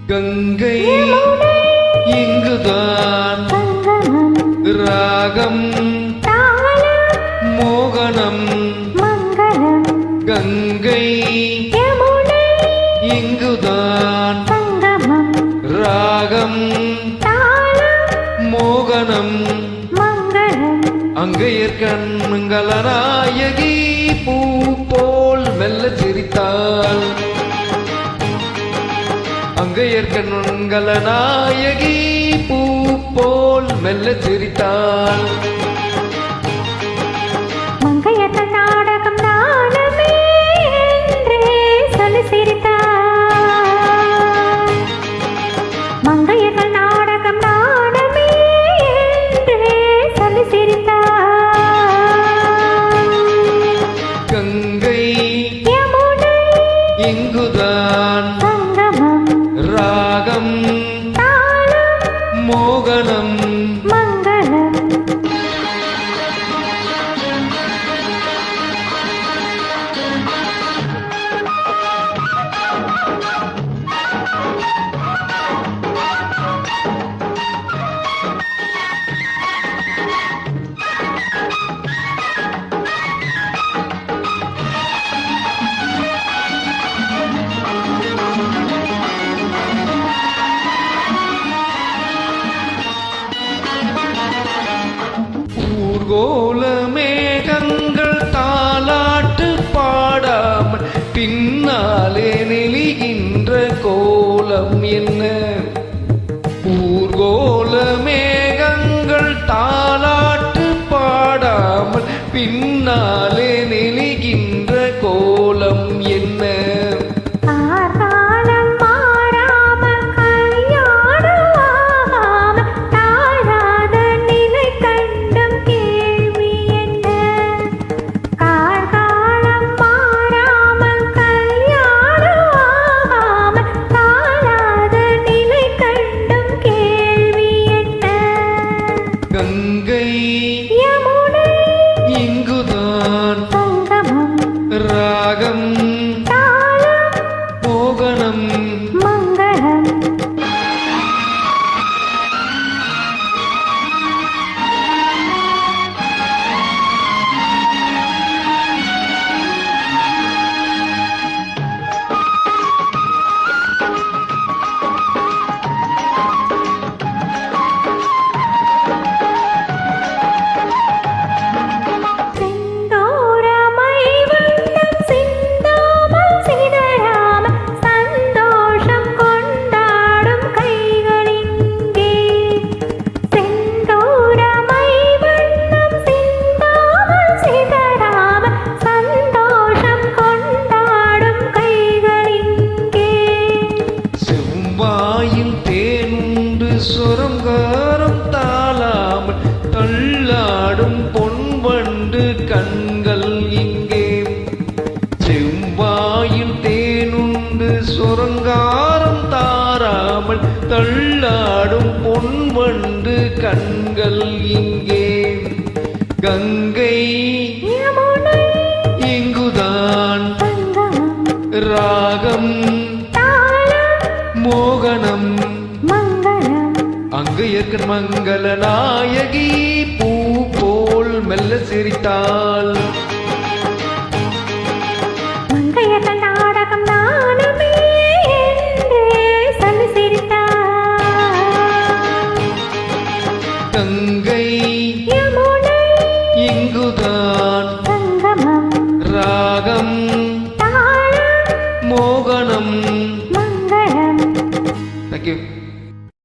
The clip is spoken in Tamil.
கங்கை இங்குதான் ராகம் மோகனம் கங்கை இங்குதான் ராகம் மோகனம் அங்கையர்கண் மங்களநாயகி பூ போல் மெல்ல சிரித்தாள் அங்கையர்கண் மங்களநாயகி பூ போல் மெல்ல சிரித்தாள் மங்கையர்கண் நாடகம் நாடமே என்றே சொல்லி சிரித்தாள் மங்கையர்கண் நாடகம் நாடமே என்றே சொல்லி சிரித்தாள் கங்கை யமுனை இங்குதான் ராகம் மோகனம் மங்களம் ஊர்கோல மேகங்கள் தாலாட்டு பாடாமல் பின்னாலே நெளிகின்ற கோலம் என்ன ஊர்கோல மேகங்கள் தாலாட்டு பாடாமல் பின்னாலே நெளிகின்ற கோலம் என்ன கங்கை யமுனை இங்குதான் ராகம் மோகனம் மங்களம் சுரங்காரம் தாளாமல் தள்ளாடும் பொன்வண்டு கண்கள் இங்கே செவ்வாயில் தேனுண்டு சுரங்காரம் தாராமல் தள்ளாடும் பொன்வண்டு கண்கள் இங்கே கங்கை இங்குதான் ராகம் மோகனம் அங்கையர்கண் மங்கள நாயகி பூ போல் மெல்ல சிரித்தாள் மங்கையர்கண் நாடகம் நாடமே என்றே சொல்லி சிரித்தாள் கங்கை யமுனை இங்குதான்